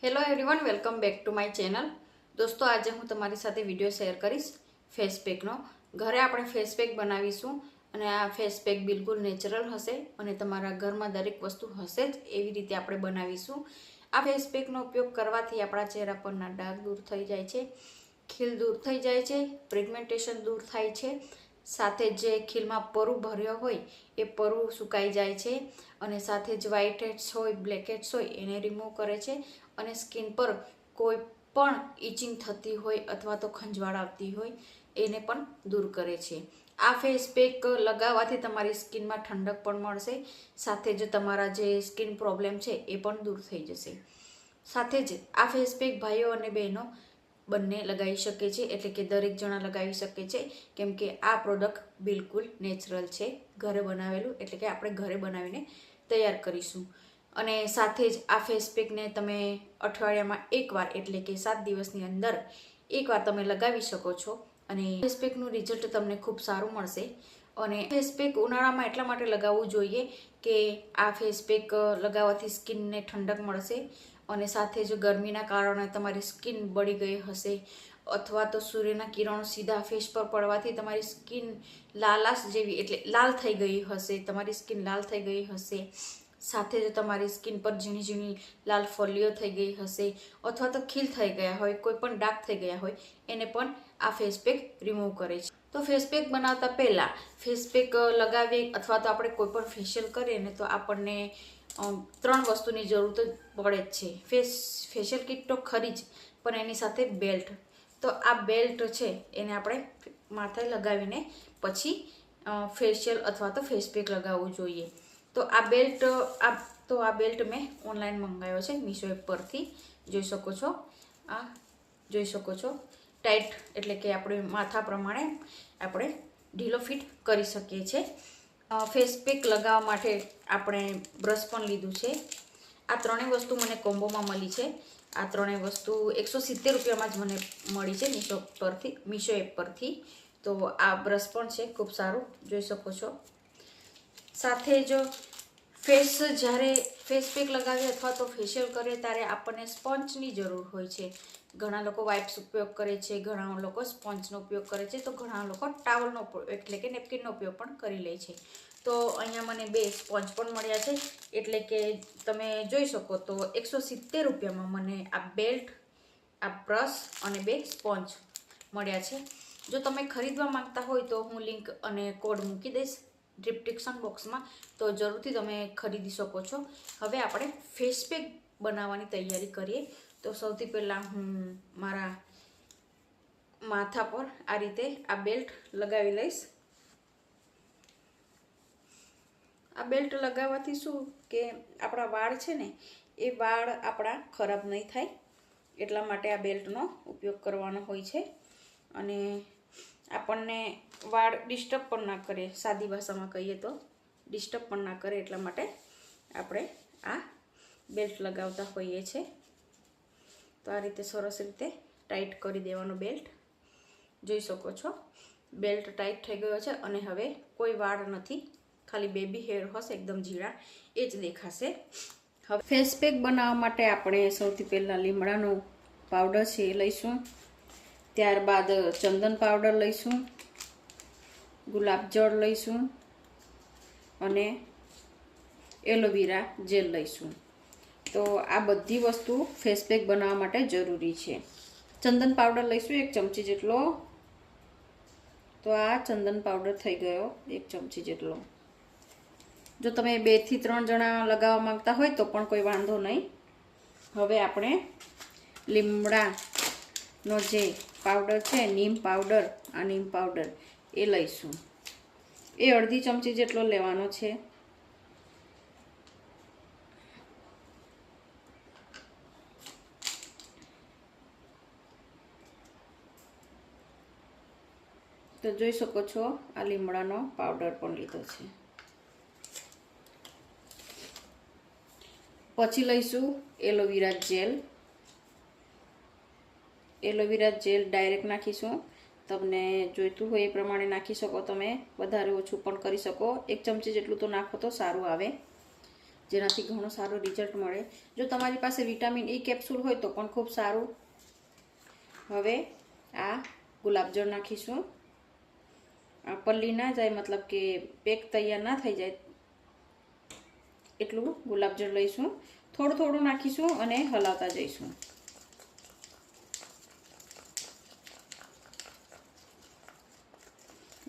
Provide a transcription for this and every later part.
Hello everyone, welcome back to my channel. દોસ્તો, આજે હું તમારી સાથે વિડીયો શેર કરીશ ફેસ પેકનો. ઘરે આપણે ફેસ પેક બનાવીશું અને આ ફેસ પેક બિલકુલ નેચરલ હશે અને તમારા ઘરમાં દરેક વસ્તુ હશે જ એવી રીતે આપણે બનાવીશું. આ ફેસ પેકનો ઉપયોગ કરવાથી આપણા ચહેરા પરના ડાઘ દૂર થઈ જાય છે, ખીલ દૂર થઈ જાય છે, પિગમેન્ટેશન દૂર થાય છે, સાથે જે ખીલમાં પરુ ભર્યો હોય એ પરુ સુકાઈ જાય છે અને સાથે જ વ્હાઇટ હેડ્સ હોય, બ્લેક હેડ્સ હોય એને રિમૂવ કરે છે અને સ્કિન પર કોઈ પણ ઇચિંગ થતી હોય અથવા તો ખંજવાળ આવતી હોય એને પણ દૂર કરે છે. આ ફેસ પેક લગાવવાથી તમારી સ્કિનમાં ઠંડક પણ મળશે, સાથે જ તમારા જે સ્કિન પ્રોબ્લેમ છે એ પણ દૂર થઈ જશે. સાથે જ આ ફેસ પેક ભાઈઓ અને બહેનો બંને લગાવી શકે છે, એટલે કે દરેક જણા લગાવી શકે છે, કેમ કે આ પ્રોડક્ટ બિલકુલ નેચરલ છે, ઘરે બનાવેલું, એટલે કે આપણે ઘરે બનાવીને તૈયાર કરીશું. અને સાથે જ આ ફેસ પેકને તમે અઠવાડિયામાં એકવાર, એટલે કે 7 દિવસની અંદર એકવાર તમે લગાવી શકો છો અને ફેસ પેકનું રિઝલ્ટ તમને ખૂબ સારું મળશે. અને ફેસ પેક ઉનાળામાં એટલા માટે લગાવવું જોઈએ કે આ ફેસ પેક લગાવવાથી સ્કિનને ઠંડક મળશે અને સાથે જ ગરમીના કારણે તમારી સ્કિન બળી ગઈ હશે અથવા તો સૂર્યના કિરણો સીધા ફેસ પર પડવાથી તમારી સ્કિન લાલાશ જેવી, એટલે લાલ થઈ ગઈ હશે, તમારી સ્કિન લાલ થઈ ગઈ હશે, સાથે જ તમારી સ્કિન પર ઝીણી ઝીણી લાલ ફોલ્લીઓ થઈ ગઈ હશે અથવા તો ખીલ થઈ ગયા હોય, કોઈ પણ ડાઘ થઈ ગયા હોય, એને પણ આ ફેસ પેક રિમૂવ કરે છે. તો ફેસ પેક બનાવતા પહેલાં ફેસ પેક લગાવીએ અથવા તો આપણે કોઈ પણ ફેશિયલ કરીએ ને તો આપણને 3 વસ્તુની જરૂર તો પડે જ છે. ફેશિયલ કિટ તો ખરી જ, પણ એની સાથે બેલ્ટ. તો આ બેલ્ટ છે એને આપણે માથે લગાવીને પછી ફેશિયલ અથવા તો ફેસ પેક લગાવવું જોઈએ. તો આ બેલ્ટ મેં ઓનલાઈન મંગાવ્યો છે, મીશો એપ પરથી. જોઈ શકો છો, આ જોઈ શકો છો. ટાઈટ, એટલે કે આપણે માથા પ્રમાણે આપણે ઢીલો ફિટ કરી શકીએ છીએ. ફેસ પેક લગાવવા માટે આપણે બ્રશ પણ લીધું છે. આ ત્રણેય વસ્તુ મને કોમ્બોમાં મળી છે. આ ત્રણેય વસ્તુ 170 રૂપિયામાં જ મને મળી છે મીશો એપ પરથી. તો આ બ્રશ પણ છે, ખૂબ સારું, જોઈ શકો છો. સાથે જ જ્યારે ફેસ પેક લગાવીએ અથવા તો ફેશિયલ કરીએ ત્યારે આપણને સ્પંજની જરૂર હોય છે. ઘણા લોકો વાઇપ્સ ઉપયોગ કરે છે, ઘણા લોકો સ્પંજનો ઉપયોગ કરે છે, તો ઘણા લોકો ટાવલનો, એટલે કે નેપકિનનો ઉપયોગ પણ કરી લે છે. તો અહીંયા મને 2 સ્પંજ પણ મળ્યા છે, એટલે કે તમે જોઈ શકો તો 170 રૂપિયામાં મને આ બેલ્ટ, આ બ્રશ અને 2 સ્પંજ મળ્યા છે. જો તમે ખરીદવા માંગતા હોય તો હું લિંક અને કોડ મૂકી દઈશ ડિસ્ક્રિપ્શન બોક્સમાં, તો જરૂરથી તમે ખરીદી શકો છો. હવે આપણે ફેસ પેક બનાવવાની તૈયારી કરીએ. તો સૌથી પહેલાં હું મારા માથા પર આ રીતે આ બેલ્ટ લગાવી લઈશ. આ બેલ્ટ લગાવવાથી શું કે આપણા વાળ છે ને એ વાળ આપણા ખરાબ નહીં થાય, એટલા માટે આ બેલ્ટનો ઉપયોગ કરવાનો હોય છે. અને આપણને વાળ ડિસ્ટર્બ પણ ના કરે, સાદી ભાષામાં કહીએ તો ડિસ્ટર્બ પણ ના કરે, એટલા માટે આપણે આ બેલ્ટ લગાવતા હોઈએ છીએ. તો આ રીતે સરસ રીતે ટાઈટ કરી દેવાનો બેલ્ટ. જોઈ શકો છો, બેલ્ટ ટાઈટ થઈ ગયો છે અને હવે કોઈ વાળ નથી, ખાલી બેબી હેર હશે, એકદમ ઝીણા, એ જ દેખાશે. હવે ફેસ પેક બનાવવા માટે આપણે સૌથી પહેલાં લીમડાનો પાવડર છે એ લઈશું. ત્યારબાદ ચંદન પાવડર લઈશું, ગુલાબજળ લઈશું અને એલોવેરા જેલ લઈશું. તો આ બધી વસ્તુ ફેસ પેક બનાવવા માટે જરૂરી છે. ચંદન પાવડર લઈશું 1 ચમચી જેટલો. તો આ ચંદન પાવડર થઈ ગયો 1 ચમચી જેટલો. જો તમે 2 થી 3 જણા લગાવવા માંગતા હોય તો પણ કોઈ વાંધો નહીં. હવે આપણે લીમડાનો જે પાવડર છે, નીમ પાવડર, આ નીમ પાવડર એ લઈશું. એ અડધી ચમચી જેટલો લેવાનો છે. તો જોઈ શકો છો, આ લીમડાનો પાવડર પણ લીધો છે. પછી લઈશું aloe vera gel. Aloe vera gel direct નાખીશું, તમને જોઈતું હોય એ પ્રમાણે નાખી શકો, તમે વધારે ઓછું પણ કરી શકો. 1 ચમચી જેટલું તો નાખો તો સારું આવે. જેનાથી ઘણું સારું રિઝલ્ટ મળે. જો તમારી પાસે વિટામિન E કેપ્સ્યુલ હોય તો પણ ખૂબ સારું. હવે આ ગુલાબજળ નાખીશું. આ પલ્લી ના જાય, મતલબ કે પેક તૈયાર ના થઈ જાય એટલું ગુલાબજળ લઈશું. થોડું થોડું નાખીશું અને હલાવતા જઈશું.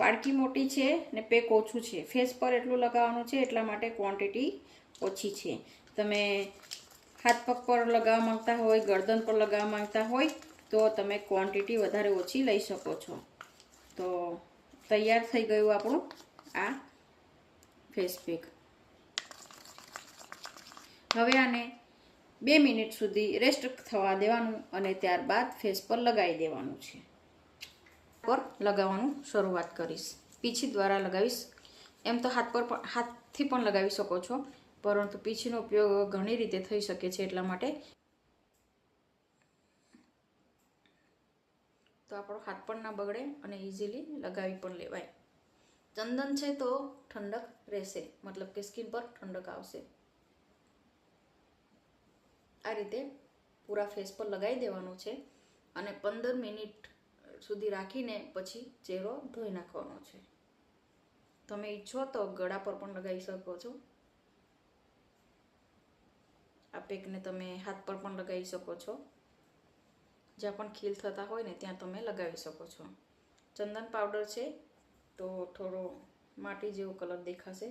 વાડકી મોટી છે ને પેક ઓછું છે. ફેસ પર એટલું લગાવવાનું છે, એટલા માટે ક્વોન્ટિટી ઓછી છે. તમે હાથ પગ પર લગાવવા માંગતા હોય, ગરદન પર લગાવવા માંગતા હોય તો તમે ક્વોન્ટિટી વધારે ઓછી લઈ શકો છો. તો તૈયાર થઈ ગયું આપણું આ ફેસ પેક. હવે આને 2 મિનિટ સુધી રેસ્ટ થવા દેવાનું અને ત્યારબાદ ફેસ પર લગાવી દેવાનું છે. પર લગાવવાનું શરૂઆત કરીશ. પીછી દ્વારા લગાવીશ. એમ તો હાથથી પણ લગાવી શકો છો, પરંતુ પીછીનો ઉપયોગ ઘણી રીતે થઈ શકે છે, એટલા માટે તો આપણો હાથ પણ ના બગડે અને ઇઝીલી લગાવી પણ લેવાય. ચંદન છે તો ઠંડક રહેશે, મતલબ કે સ્કિન પર ઠંડક આવશે. આ રીતે પૂરા ફેસ પર લગાવી દેવાનું છે અને 15 મિનિટ સુધી રાખીને પછી ચહેરો ધોઈ નાખવાનો છે. તમે ઈચ્છો તો ગળા પર પણ લગાવી શકો છો. આ પેકને તમે હાથ પર પણ લગાવી શકો છો. જ્યાં પણ ખીલ થતા હોય ને ત્યાં તમે લગાવી શકો છો. ચંદન પાવડર છે તો થોડો માટી જેવો કલર દેખાશે,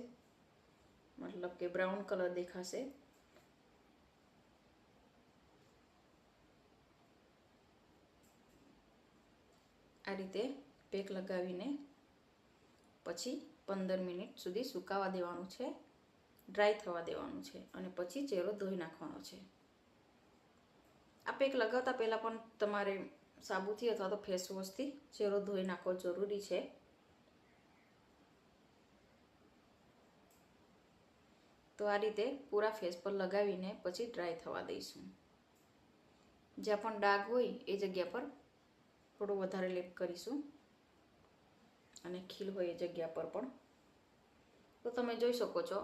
મતલબ કે બ્રાઉન કલર દેખાશે. આ રીતે પેક લગાવીને પછી 15 મિનિટ સુધી સુકાવા દેવાનું છે, ડ્રાય થવા દેવાનું છે અને પછી ચહેરો ધોઈ નાખવાનો છે. આ પેક લગાવતા પહેલાં પણ તમારે સાબુથી અથવા તો ફેસ વોશથી ચહેરો ધોઈ નાખવો જરૂરી છે. તો આ રીતે પૂરા ફેસ પર લગાવીને પછી ડ્રાય થવા દઈશું. જ્યાં પણ ડાઘ હોય એ જગ્યા પર થોડો વધારે લેપ કરીશું અને ખીલ હોય એ જગ્યા પર પણ. તો તમે જોઈ શકો છો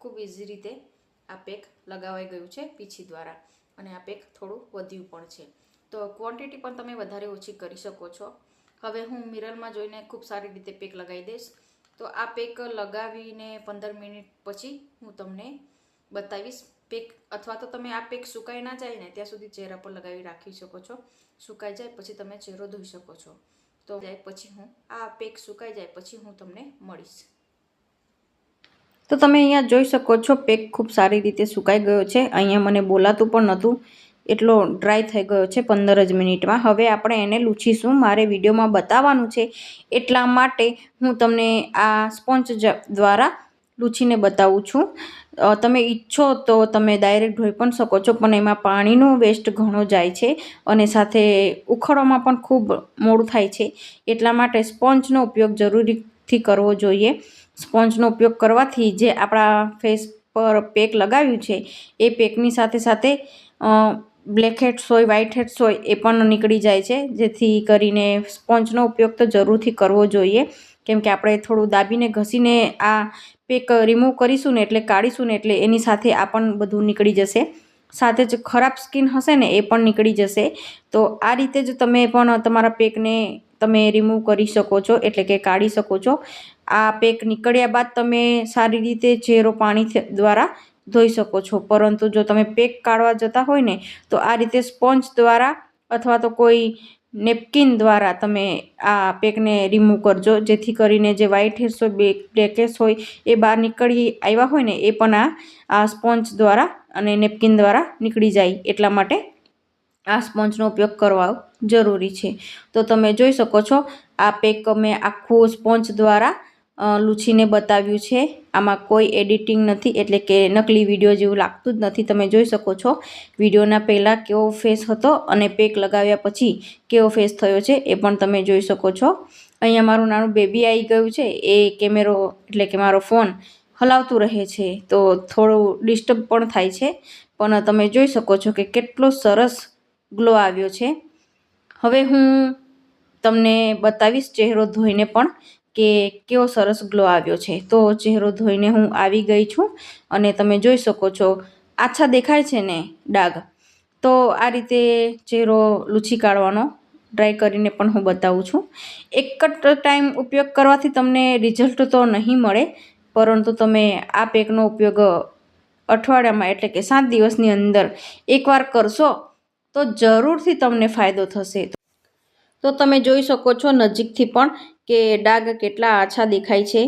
ખૂબ ઇઝી રીતે આ પેક લગાવાઈ ગયું છે પીછી દ્વારા, અને આ પેક થોડું વધ્યું પણ છે. તો ક્વોન્ટિટી પણ તમે વધારે ઓછી કરી શકો છો. હવે હું મિરરમાં જોઈને ખૂબ સારી રીતે પેક લગાવી દઈશ. તો આ પેક લગાવીને 15 મિનિટ પછી હું તમને બતાવીશ પેક, અથવા તો તમે આ પેક સુકાઈ ના જાય ને ત્યાં સુધી ચહેરા પર લગાવી રાખી શકો છો. સુકાઈ જાય પછી તમે ચહેરો ધોઈ શકો છો. તો જાય પછી હું આ પેક સુકાઈ જાય પછી હું તમને મળીશ. તો તમે અહીંયા જોઈ શકો છો પેક ખૂબ સારી રીતે સુકાઈ ગયો છે. અહીંયા મને બોલાતું પણ નહોતું, એટલો ડ્રાય થઈ ગયો છે 15 જ મિનિટમાં. હવે આપણે એને લૂછીશું. મારે વિડીયોમાં બતાવવાનું છે એટલા માટે હું તમને આ સ્પોન્જ દ્વારા લૂછીને બતાવું છું. તમે ઈચ્છો તો તમે ડાયરેક્ટ ધોઈ પણ શકો છો, પણ એમાં પાણીનો વેસ્ટ ઘણો જાય છે અને સાથે ઉખડવામાં પણ ખૂબ મોડું થાય છે. એટલા માટે સ્પોન્જનો ઉપયોગ જરૂરીથી કરવો જોઈએ. સ્પોન્જનો ઉપયોગ કરવાથી જે આપણા ફેસ પર પેક લગાવ્યું છે એ પેકની સાથે સાથે બ્લેક હેડ્સ હોય, વ્હાઇટ હેડ્સ હોય એ પણ નીકળી જાય છે. જેથી કરીને સ્પોન્જનો ઉપયોગ તો જરૂરથી કરવો જોઈએ, કેમ કે આપણે થોડું દાબીને ઘસીને આ પેક રિમૂવ કરીશું ને એટલે કાઢીશું ને એટલે એની સાથે આ પણ બધું નીકળી જશે. સાથે જ ખરાબ સ્કિન હશે ને એ પણ નીકળી જશે. તો આ રીતે જ તમે પણ તમારા પેકને તમે રિમૂવ કરી શકો છો, એટલે કે કાઢી શકો છો. આ પેક નીકળ્યા બાદ તમે સારી રીતે ચહેરો પાણી દ્વારા ધોઈ શકો છો. પરંતુ જો તમે પેક કાઢવા જતા હોય ને તો આ રીતે સ્પોન્જ દ્વારા અથવા તો કોઈ નેપકિન દ્વારા તમે આ પેકને રિમૂવ કરજો, જેથી કરીને જે વ્હાઇટ હેડ્સ હોય, બ્લેક હેડ્સ હોય એ બહાર નીકળી આવ્યા હોય ને એ પણ આ સ્પોન્જ દ્વારા અને નેપકિન દ્વારા નીકળી જાય. એટલા માટે આ સ્પોન્જનો ઉપયોગ કરવા જરૂરી છે. તો તમે જોઈ શકો છો આ પેક મેં આખું સ્પોન્જ દ્વારા લૂછીને બતાવ્યું છે. આમાં કોઈ એડિટિંગ નથી, એટલે કે નકલી વિડીયો જેવું લાગતું જ નથી. તમે જોઈ શકો છો વિડીયોના પહેલાં કેવો ફેસ હતો અને પેક લગાવ્યા પછી કેવો ફેસ થયો છે એ પણ તમે જોઈ શકો છો. અહીંયા મારું નાનું બેબી આવી ગયું છે, એ કેમેરો એટલે કે મારો ફોન હલાવતું રહે છે તો થોડું ડિસ્ટર્બ પણ થાય છે, પણ તમે જોઈ શકો છો કે કેટલો સરસ ગ્લો આવ્યો છે. હવે હું તમને બતાવીશ ચહેરો ધોઈને પણ કે કેવો સરસ ગ્લો આવ્યો છે. તો ચહેરો ધોઈને હું આવી ગઈ છું અને તમે જોઈ શકો છો આછા દેખાય છે ને ડાઘ. તો આ રીતે ચહેરો લૂછી કાઢવાનો ટ્રાય કરીને પણ હું બતાવું છું. એક જ ટાઈમ ઉપયોગ કરવાથી તમને રિઝલ્ટ તો નહીં મળે, પરંતુ તમે આ પેકનો ઉપયોગ અઠવાડિયામાં એટલે કે 7 દિવસની અંદર એકવાર કરશો તો જરૂરથી તમને ફાયદો થશે. તો તમે જોઈ શકો છો નજીકથી પણ કે ડાઘ કેટલા આછા દેખાય છે.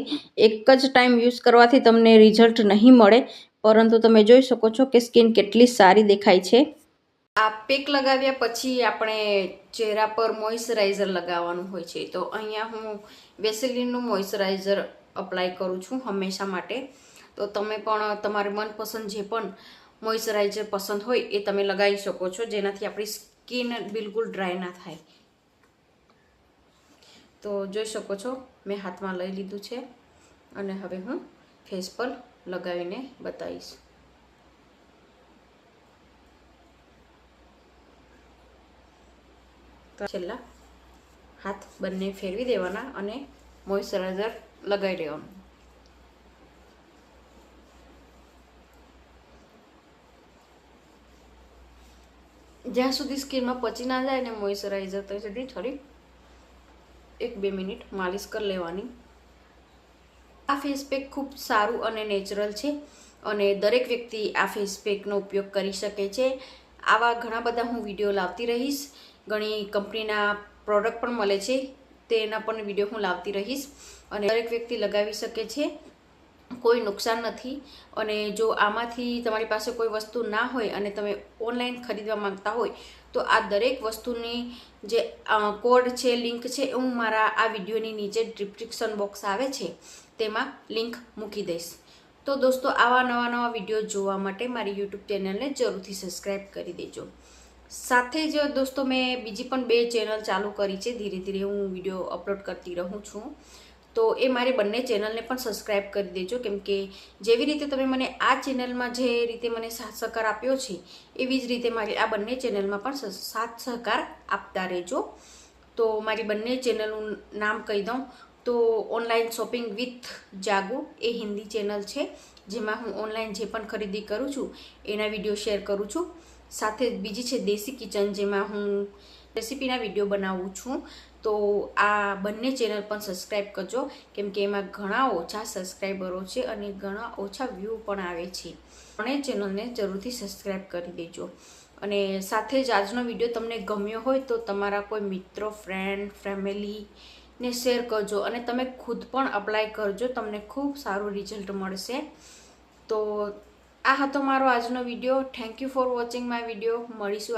એક જ ટાઈમ યુઝ કરવાથી તમને રિઝલ્ટ નહીં મળે, પરંતુ તમે જોઈ શકો છો કે સ્કિન કેટલી સારી દેખાય છે. આ પેક લગાવ્યા પછી આપણે ચહેરા પર મોઇશ્ચરાઇઝર લગાવવાનું હોય છે. તો અહીંયા હું વેસલીનનું મોઇશ્ચરાઇઝર અપ્લાય કરું છું હંમેશા માટે. તો તમે પણ તમારી મનપસંદ જે પણ મોઇશ્ચરાઇઝર પસંદ હોય એ તમે લગાવી શકો છો, જેનાથી આપણી સ્કિન બિલકુલ ડ્રાય ના થાય. તો જોઈ શકો છો મેં હાથમાં લઈ લીધું છે અને હવે હું ફેસ પર લગાવીને બતાવીશ. છેલ્લા હાથ બંને ફેરવી દેવાના અને મોઇશ્ચરાઇઝર લગાવી દેવાનું. જ્યાં સુધી સ્કિનમાં પચી ના જાય ને મોઇશ્ચરાઇઝર, ત્યાં સુધી થોડી 1-2 મિનિટ માલિશ કરી લેવાની. આ ફેસ પેક ખૂબ સારું અને નેચરલ છે અને દરેક વ્યક્તિ આ ફેસ પેકનો ઉપયોગ કરી શકે છે. આવા ઘણા બધા હું વિડીયો લાવતી રહીશ. ઘણી કંપનીના પ્રોડક્ટ પણ મળે છે, તેના પણ વિડીયો હું લાવતી રહીશ અને દરેક વ્યક્તિ લગાવી શકે છે, કોઈ નુકસાન નથી. અને જો આમાંથી તમારી પાસે કોઈ વસ્તુ ના હોય અને તમે ઓનલાઈન ખરીદવા માંગતા હોય તો આ દરેક વસ્તુની જે કોડ છે, લિંક છે, હું મારા આ વિડીયોની નીચે ડિસ્ક્રિપ્શન બોક્સ આવે છે તેમાં લિંક મૂકી દઈશ. તો દોસ્તો આવા નવા વિડીયો જોવા માટે મારી યુટ્યુબ ચેનલને જરૂરથી સબસ્ક્રાઈબ કરી દેજો. સાથે જ દોસ્તો મેં બીજી પણ 2 ચેનલ ચાલુ કરી છે. ધીરે ધીરે હું વિડીયો અપલોડ કરતી રહું છું, તો એ મારી બંને ચેનલને પણ સબસ્ક્રાઈબ કરી દેજો. કેમ કે જેવી રીતે તમે મને આ ચેનલમાં જે રીતે મને સાથ સહકાર આપ્યો છે, એવી જ રીતે મારી આ બંને ચેનલમાં પણ સાથ સહકાર આપતા રહેજો. તો મારી બંને ચેનલનું નામ કહી દઉં તો ઓનલાઈન શોપિંગ વિથ જાગુ એ હિન્દી ચેનલ છે, જેમાં હું ઓનલાઈન જે પણ ખરીદી કરું છું એના વિડીયો શેર કરું છું. સાથે બીજી છે દેશી કિચન, જેમાં હું રેસીપીના વિડીયો બનાવું છું. તો આ બંને ચેનલ પણ સબસ્ક્રાઈબ કરજો, કેમ કે એમાં ઘણા ઓછા સબસ્ક્રાઈબરો છે અને ઘણા ઓછા વ્યૂ પણ આવે છે. બંને ચેનલને જરૂરથી સબસ્ક્રાઈબ કરી દેજો. અને સાથે જ આજનો વિડીયો તમને ગમ્યો હોય તો તમારા કોઈ મિત્રો, ફ્રેન્ડ, ફેમિલીને શેર કરજો અને તમે ખુદ પણ અપ્લાય કરજો, તમને ખૂબ સારું રિઝલ્ટ મળશે. તો આ હતો મારો આજનો video. Thank you for watching my video. મળીશું